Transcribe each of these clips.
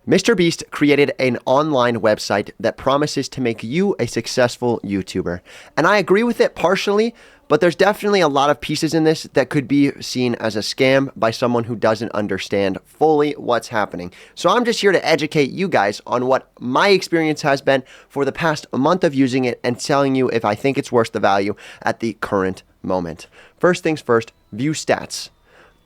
MrBeast created an online website that promises to make you a successful YouTuber. And I agree with it partially, but there's definitely a lot of pieces in this that could be seen as a scam by someone who doesn't understand fully what's happening. So I'm just here to educate you guys on what my experience has been for the past month of using it and telling you if I think it's worth the value at the current moment. First things first, view stats.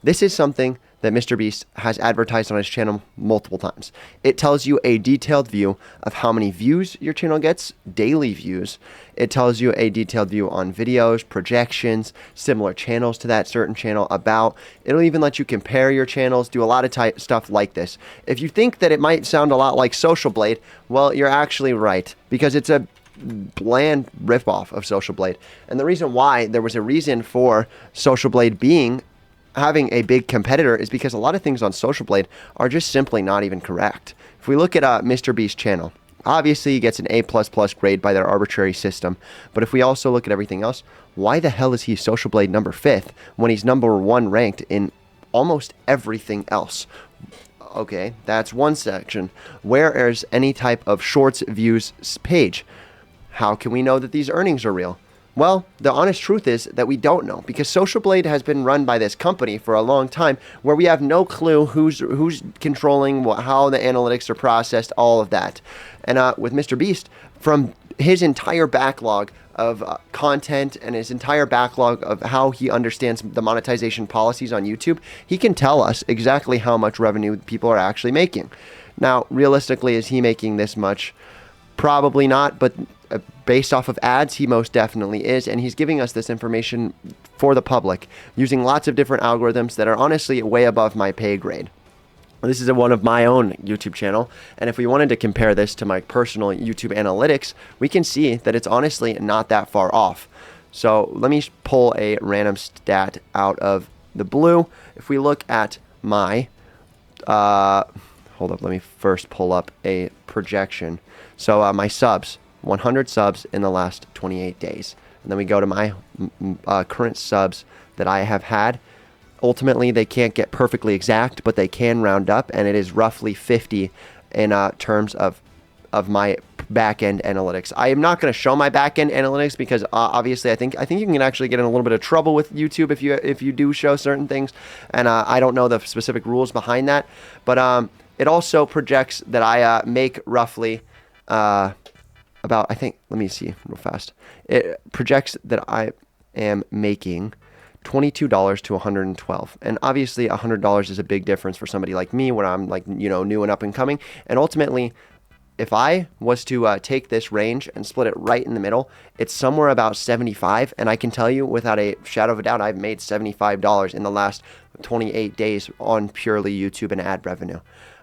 This is something that MrBeast has advertised on his channel multiple times. It tells you a detailed view of how many views your channel gets, daily views. It tells you a detailed view on videos, projections, similar channels to that certain channel, about. It'll even let you compare your channels, do a lot of stuff like this. If you think that it might sound a lot like Social Blade, well, you're actually right, because it's a bland ripoff of Social Blade. And the reason why there was a reason for Social Blade having a big competitor is because a lot of things on Social Blade are just simply not even correct. If we look at MrBeast's channel, obviously he gets an A++ grade by their arbitrary system. But if we also look at everything else, why the hell is he Social Blade number 5th when he's number 1 ranked in almost everything else? Okay, that's one section. Where is any type of shorts views page? How can we know that these earnings are real? Well, the honest truth is that we don't know, because Social Blade has been run by this company for a long time where we have no clue who's controlling how the analytics are processed, all of that. And with MrBeast, from his entire backlog of content and his entire backlog of how he understands the monetization policies on YouTube, he can tell us exactly how much revenue people are actually making. Now, realistically, is he making this much? Probably not, but based off of ads, he most definitely is, and he's giving us this information for the public using lots of different algorithms that are honestly way above my pay grade. This is one of my own YouTube channel, and if we wanted to compare this to my personal YouTube analytics, we can see that it's honestly not that far off. So let me pull a random stat out of the blue. If we look at my, hold up, let me first pull up a projection. So my subs, 100 subs in the last 28 days. And then we go to my current subs that I have had. Ultimately, they can't get perfectly exact, but they can round up, and it is roughly 50 in terms of my back-end analytics. I am not going to show my back-end analytics because obviously I think you can actually get in a little bit of trouble with YouTube if you do show certain things, and I don't know the specific rules behind that. But it also projects that I make roughly about, I think, let me see real fast. It projects that I am making $22 to $112. And obviously $100 is a big difference for somebody like me when I'm new and up and coming. And ultimately, if I was to take this range and split it right in the middle, it's somewhere about 75. And I can tell you without a shadow of a doubt, I've made $75 in the last 28 days on purely YouTube and ad revenue.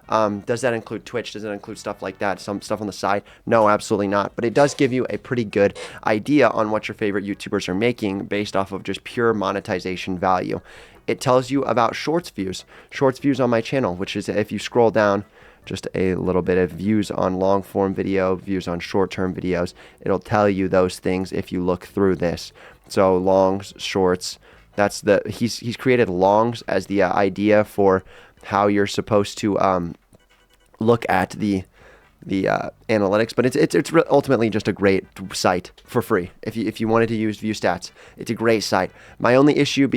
Does that include Twitch? Does it include stuff like that? Some stuff on the side? No, absolutely not. But it does give you a pretty good idea on what your favorite YouTubers are making based off of just pure monetization value. It tells you about shorts views on my channel, which is, if you scroll down just a little bit, of views on long form video, views on short term videos. It'll tell you those things if you look through this. So longs, shorts, he's created longs as the idea for how you're supposed to look at the analytics, but it's ultimately just a great site for free. If you wanted to use ViewStats, it's a great site. My only issue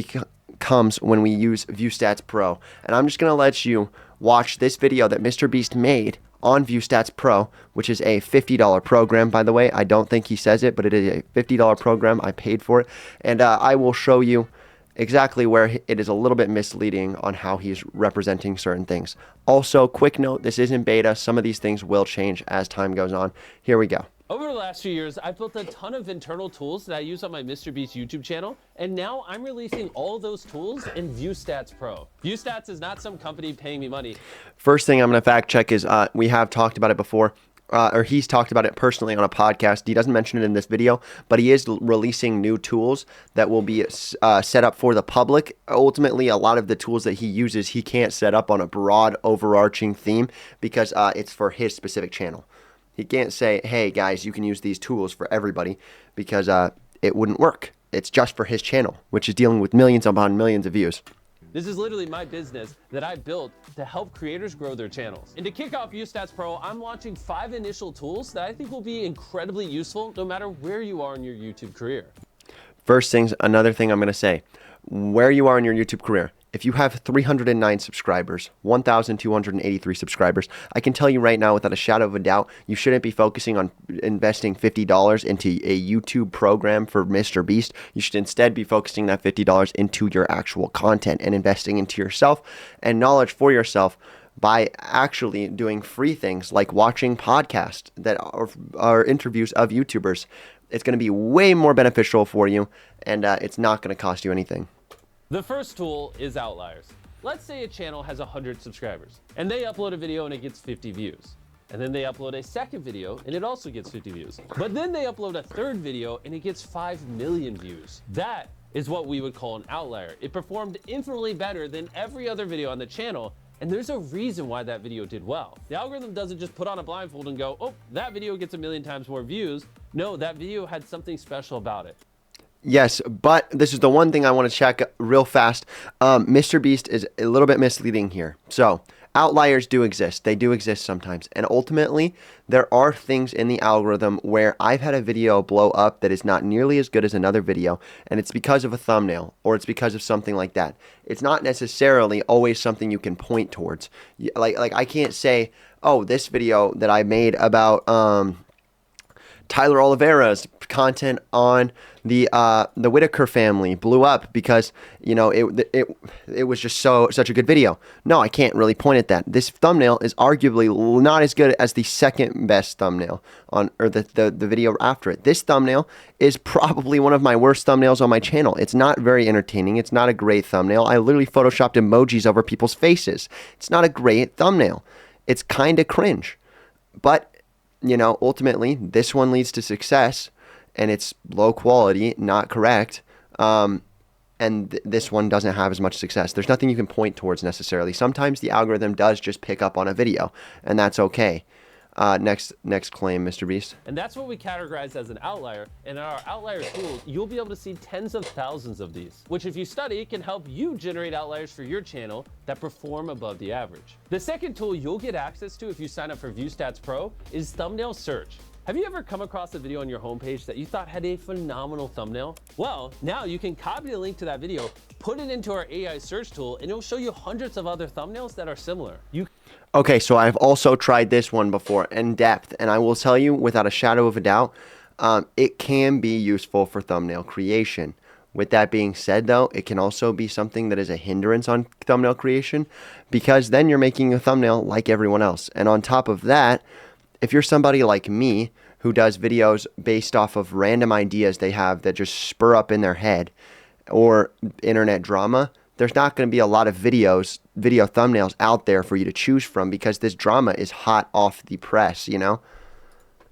comes when we use ViewStats Pro, and I'm just gonna let you watch this video that MrBeast made on ViewStats Pro, which is a $50 program, by the way. I don't think he says it, but it is a $50 program. I paid for it, and I will show you exactly where it is a little bit misleading on how he's representing certain things. Also, quick note, this is in beta. Some of these things will change as time goes on. Here we go. Over the last few years, I've built a ton of internal tools that I use on my MrBeast YouTube channel, and now I'm releasing all those tools in ViewStats Pro. ViewStats is not some company paying me money. First thing I'm going to fact check is we have talked about it before. Or he's talked about it personally on a podcast. He doesn't mention it in this video, but he is releasing new tools that will be set up for the public. Ultimately, a lot of the tools that he uses, he can't set up on a broad, overarching theme because it's for his specific channel. He can't say, hey, guys, you can use these tools for everybody, because it wouldn't work. It's just for his channel, which is dealing with millions upon millions of views. This is literally my business that I built to help creators grow their channels. And to kick off ViewStats Pro, I'm launching 5 initial tools that I think will be incredibly useful no matter where you are in your YouTube career. First things, another thing I'm going to say, where you are in your YouTube career. If you have 309 subscribers, 1,283 subscribers, I can tell you right now without a shadow of a doubt, you shouldn't be focusing on investing $50 into a YouTube program for Mr. Beast. You should instead be focusing that $50 into your actual content and investing into yourself and knowledge for yourself by actually doing free things like watching podcasts that are interviews of YouTubers. It's going to be way more beneficial for you, and it's not going to cost you anything. The first tool is outliers. Let's say a channel has 100 subscribers and they upload a video and it gets 50 views. And then they upload a second video and it also gets 50 views. But then they upload a third video and it gets 5 million views. That is what we would call an outlier. It performed infinitely better than every other video on the channel, and there's a reason why that video did well. The algorithm doesn't just put on a blindfold and go, oh, that video gets 1 million times more views. No, that video had something special about it. Yes, but this is the one thing I want to check real fast. Mr. Beast is a little bit misleading here. So outliers do exist. They do exist sometimes. And ultimately, there are things in the algorithm where I've had a video blow up that is not nearly as good as another video, and it's because of a thumbnail or it's because of something like that. It's not necessarily always something you can point towards. Like I can't say, oh, this video that I made about Tyler Oliveira's content on the Whitaker family blew up because, you know, it was just such a good video. No, I can't really point at that. This thumbnail is arguably not as good as the second best thumbnail on, or the video after it. This thumbnail is probably one of my worst thumbnails on my channel. It's not very entertaining. It's not a great thumbnail. I literally photoshopped emojis over people's faces. It's not a great thumbnail. It's kind of cringe. But you know, ultimately, this one leads to success, and it's low quality, not correct, and this one doesn't have as much success. There's nothing you can point towards necessarily. Sometimes the algorithm does just pick up on a video, and that's okay. Next claim, Mr. Beast. And that's what we categorize as an outlier. And in our outlier tool, you'll be able to see tens of thousands of these, which if you study, can help you generate outliers for your channel that perform above the average. The second tool you'll get access to if you sign up for ViewStats Pro is thumbnail search. Have you ever come across a video on your homepage that you thought had a phenomenal thumbnail? Well, now you can copy the link to that video, put it into our AI search tool, and it'll show you hundreds of other thumbnails that are similar. Okay, so I've also tried this one before in depth, and I will tell you without a shadow of a doubt, it can be useful for thumbnail creation. With that being said, though, it can also be something that is a hindrance on thumbnail creation, because then you're making a thumbnail like everyone else. And on top of that, if you're somebody like me who does videos based off of random ideas they have that just spur up in their head or internet drama, there's not going to be a lot of video thumbnails out there for you to choose from because this drama is hot off the press, you know?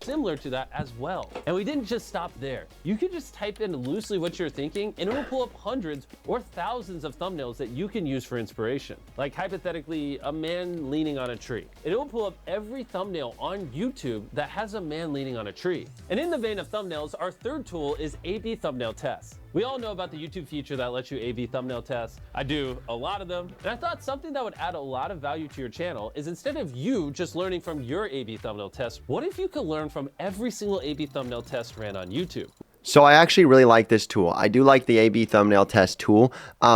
Similar to that as well. And we didn't just stop there. You can just type in loosely what you're thinking and it will pull up hundreds or thousands of thumbnails that you can use for inspiration. Like hypothetically, a man leaning on a tree. And it will pull up every thumbnail on YouTube that has a man leaning on a tree. And in the vein of thumbnails, our third tool is A/B thumbnail tests. We all know about the YouTube feature that lets you A/B thumbnail tests. I do a lot of them. And I thought something that would add a lot of value to your channel is instead of you just learning from your A/B thumbnail test, what if you could learn from every single A/B thumbnail test ran on YouTube? So I actually really like this tool. I do like the A/B thumbnail test tool.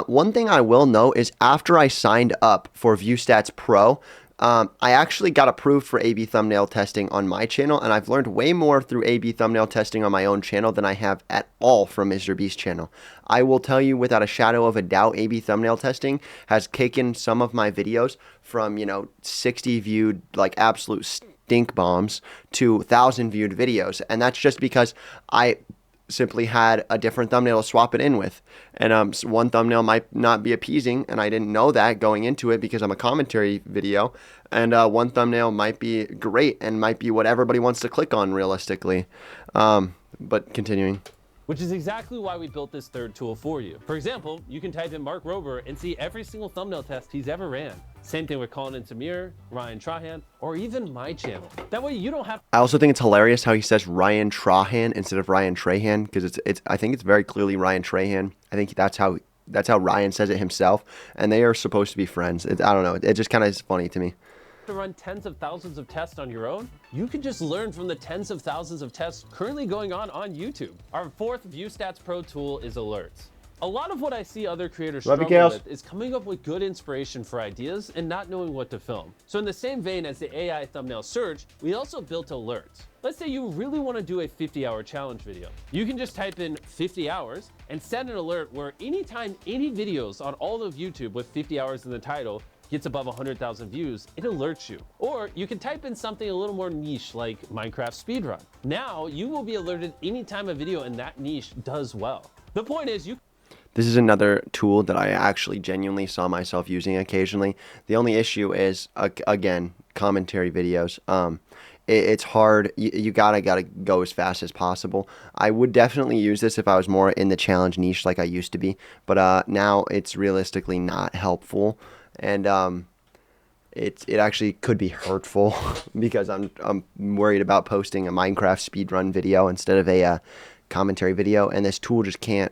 One thing I will note is after I signed up for ViewStats Pro, I actually got approved for A/B thumbnail testing on my channel, and I've learned way more through A/B thumbnail testing on my own channel than I have at all from Mr. Beast's channel. I will tell you without a shadow of a doubt, A/B thumbnail testing has taken some of my videos from, 60 viewed, like absolute stink bombs to 1,000 viewed videos, and that's just because I simply had a different thumbnail to swap it in with. And one thumbnail might not be appeasing, and I didn't know that going into it because I'm a commentary video. And one thumbnail might be great and might be what everybody wants to click on realistically. But continuing. Which is exactly why we built this third tool for you. For example, you can type in Mark Rober and see every single thumbnail test he's ever ran. Same thing with Colin and Samir, Ryan Trahan, or even my channel. That way you don't have. I also think it's hilarious how he says Ryan Trahan instead of Ryan Trahan, because I think it's very clearly Ryan Trahan. I think that's how that's how Ryan says it himself, and they are supposed to be friends. I don't know. It just kind of is funny to me. To run tens of thousands of tests on your own, you can just learn from the tens of thousands of tests currently going on YouTube. Our fourth ViewStats Pro tool is alerts. A lot of what I see other creators struggle with is coming up with good inspiration for ideas and not knowing what to film. So in the same vein as the AI thumbnail search, we also built alerts. Let's say you really want to do a 50-hour challenge video. You can just type in 50 hours and set an alert where anytime any videos on all of YouTube with 50 hours in the title gets above 100,000 views, it alerts you. Or you can type in something a little more niche like Minecraft speedrun. Now you will be alerted anytime a video in that niche does well. The point is This is another tool that I actually genuinely saw myself using occasionally. The only issue is, again, commentary videos. It's hard. You gotta go as fast as possible. I would definitely use this if I was more in the challenge niche like I used to be, but now it's realistically not helpful, and it actually could be hurtful because I'm worried about posting a Minecraft speedrun video instead of a commentary video, and this tool just can't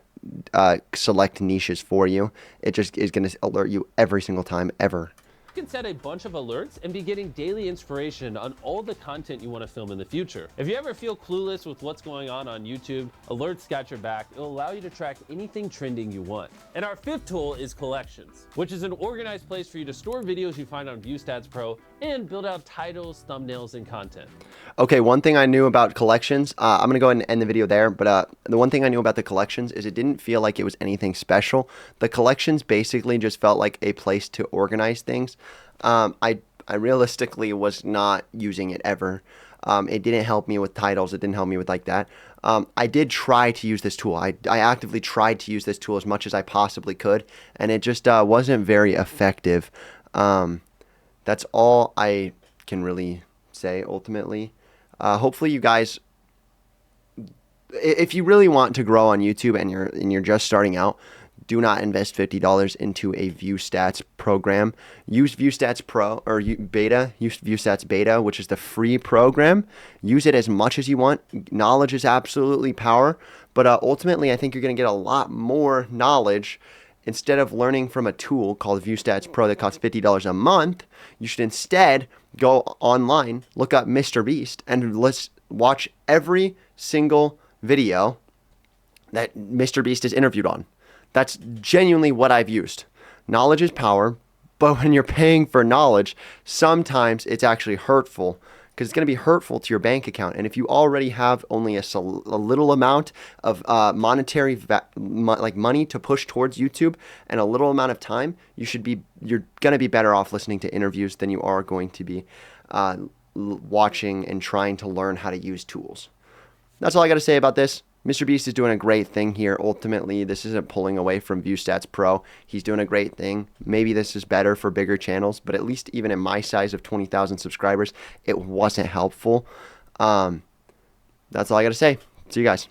select niches for you. It just is going to alert you every single time ever. You can set a bunch of alerts and be getting daily inspiration on all the content you want to film in the future. If you ever feel clueless with what's going on YouTube, alerts got your back. It'll allow you to track anything trending you want. And our fifth tool is collections, which is an organized place for you to store videos you find on ViewStats Pro and build out titles, thumbnails, and content. Okay, one thing I knew about collections, I'm going to go ahead and end the video there, but the one thing I knew about the collections is it didn't feel like it was anything special. The collections basically just felt like a place to organize things. I realistically was not using it ever. It didn't help me with titles. It didn't help me with like that. I did try to use this tool. I actively tried to use this tool as much as I possibly could, and it just wasn't very effective. That's all I can really say ultimately. Hopefully you guys, if you really want to grow on YouTube and you're just starting out, do not invest $50 into a ViewStats program. Use ViewStats Pro or Beta. Use ViewStats Beta, which is the free program. Use it as much as you want. Knowledge is absolutely power, but ultimately I think you're going to get a lot more knowledge. Instead of learning from a tool called ViewStats Pro that costs $50 a month, you should instead go online, look up Mr. Beast, and let's watch every single video that Mr. Beast is interviewed on. That's genuinely what I've used. Knowledge is power, but when you're paying for knowledge, sometimes it's actually hurtful because it's going to be hurtful to your bank account. And if you already have only a little amount of monetary like money to push towards YouTube and a little amount of time, you're going to be better off listening to interviews than you are going to be watching and trying to learn how to use tools. That's all I got to say about this. Mr. Beast is doing a great thing here. Ultimately, this isn't pulling away from ViewStats Pro. He's doing a great thing. Maybe this is better for bigger channels, but at least even in my size of 20,000 subscribers, it wasn't helpful. That's all I got to say. See you guys.